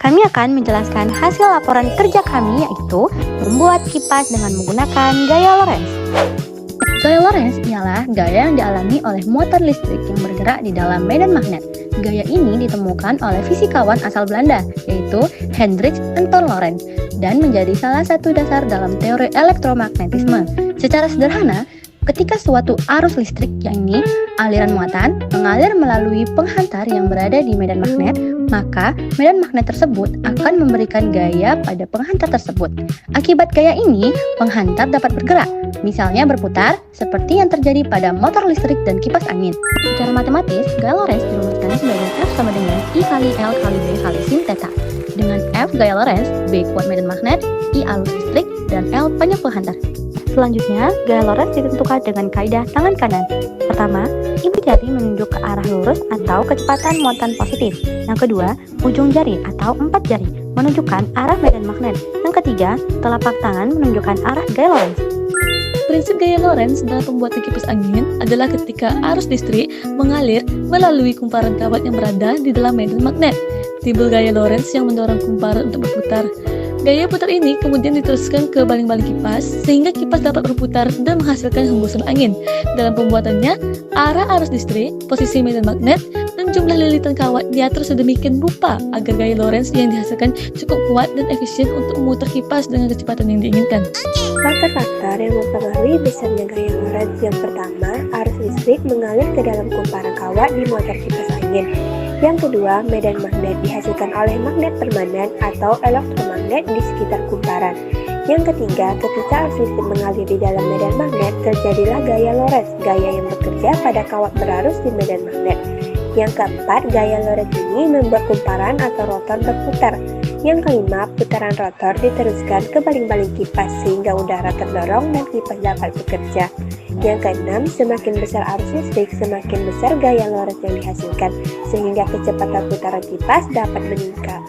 Kami akan menjelaskan hasil laporan kerja kami, yaitu membuat kipas dengan menggunakan gaya Lorentz. Gaya Lorentz ialah gaya yang dialami oleh motor listrik yang bergerak di dalam medan magnet. Gaya ini ditemukan oleh fisikawan asal Belanda, yaitu Hendrik Anton Lorentz, dan menjadi salah satu dasar dalam teori elektromagnetisme. Secara sederhana, ketika suatu arus listrik, yakni aliran muatan, mengalir melalui penghantar yang berada di medan magnet, maka medan magnet tersebut akan memberikan gaya pada penghantar tersebut. Akibat gaya ini, penghantar dapat bergerak, misalnya berputar, seperti yang terjadi pada motor listrik dan kipas angin. Secara matematis, gaya Lorentz dirumuskan sebagai F sama dengan I kali L kali B kali sin theta. Dengan F gaya Lorentz, B kuat medan magnet, I arus listrik, dan L banyak penghantar. Selanjutnya, gaya Lorentz ditentukan dengan kaidah tangan kanan. Pertama, ibu jari menunjuk ke arah lurus atau kecepatan muatan positif. Yang kedua, ujung jari atau 4 jari menunjukkan arah medan magnet. Yang ketiga, telapak tangan menunjukkan arah gaya Lorentz. Prinsip gaya Lorentz dalam pembuatan kipas angin adalah ketika arus listrik mengalir melalui kumparan kawat yang berada di dalam medan magnet. Timbul gaya Lorentz yang mendorong kumparan untuk berputar. Gaya putar ini kemudian diteruskan ke baling-baling kipas sehingga kipas dapat berputar dan menghasilkan hembusan angin. Dalam pembuatannya, arah arus listrik, posisi medan magnet, dan jumlah lilitan kawat diatur sedemikian rupa agar gaya Lorentz yang dihasilkan cukup kuat dan efisien untuk memutar kipas dengan kecepatan yang diinginkan. Faktor-faktor yang mempengaruhi besarnya gaya Lorentz yang pertama, arus listrik mengalir ke dalam kumparan kawat di motor kipas angin. Yang kedua, medan magnet dihasilkan oleh magnet permanen atau elektromagnet di sekitar kumparan. Yang ketiga, ketika arus listrik mengalir di dalam medan magnet, terjadilah gaya Lorentz, gaya yang bekerja pada kawat berarus di medan magnet. Yang keempat, gaya Lorentz ini membuat kumparan atau rotor berputar. Yang kelima, putaran rotor diteruskan ke baling-baling kipas sehingga udara terdorong dan kipas dapat bekerja. Yang keenam, semakin besar arus listrik, semakin besar gaya Lorentz yang dihasilkan, sehingga kecepatan putaran kipas dapat meningkat.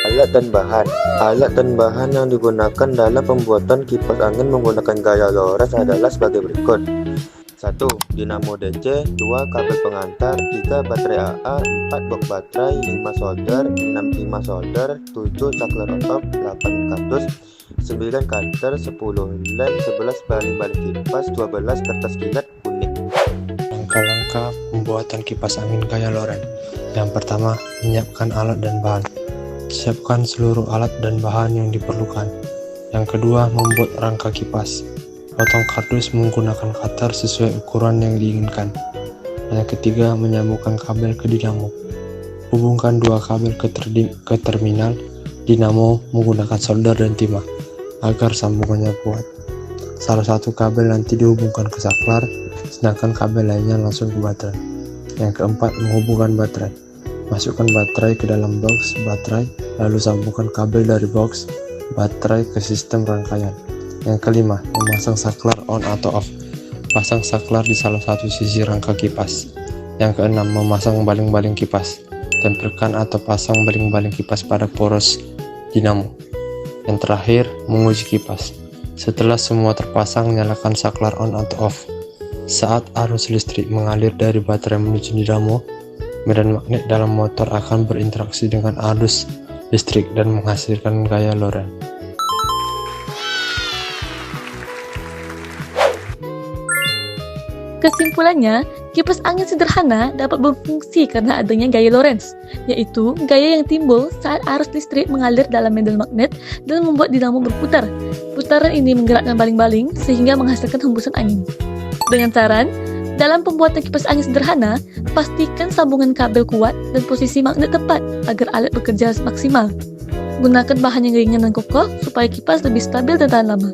Alat dan bahan yang digunakan dalam pembuatan kipas angin menggunakan gaya Lorentz adalah sebagai berikut. 1. Dinamo DC, 2. Kabel pengantar, 3. Baterai AA, 4. Box baterai, 5. Solder, 6. timah solder, 7. Saklar on off, 8. kardus, 9. cutter, 10. lem, 11. baling-baling kipas, 12. kertas kilat kuning. Langkah-langkah pembuatan kipas angin gaya Lorentz. Yang pertama, menyiapkan alat dan bahan. Siapkan seluruh alat dan bahan yang diperlukan. Yang kedua, membuat rangka kipas. Potong kardus menggunakan cutter sesuai ukuran yang diinginkan. Yang ketiga, menyambungkan kabel ke dinamo. Hubungkan dua kabel ke terminal dinamo menggunakan solder dan timah agar sambungannya kuat. Salah satu kabel nanti dihubungkan ke saklar, sedangkan kabel lainnya langsung ke baterai. Yang keempat, menghubungkan baterai. Masukkan baterai ke dalam box baterai, lalu sambungkan kabel dari box baterai ke sistem rangkaian. Yang kelima, memasang saklar on atau off. Pasang saklar di salah satu sisi rangka kipas. Yang keenam, memasang baling-baling kipas. Tempelkan atau pasang baling-baling kipas pada poros dinamo. Yang terakhir, menguji kipas. Setelah semua terpasang, nyalakan saklar on atau off. Saat arus listrik mengalir dari baterai menuju dinamo, medan magnet dalam motor akan berinteraksi dengan arus listrik dan menghasilkan gaya Lorentz. Kesimpulannya, kipas angin sederhana dapat berfungsi karena adanya gaya Lorentz, yaitu gaya yang timbul saat arus listrik mengalir dalam medan magnet dan membuat dinamo berputar. Putaran ini menggerakkan baling-baling sehingga menghasilkan hembusan angin. Dengan saran, dalam pembuatan kipas angin sederhana, pastikan sambungan kabel kuat dan posisi magnet tepat agar alat bekerja maksimal. Gunakan bahan yang ringan dan kokoh supaya kipas lebih stabil dan tahan lama.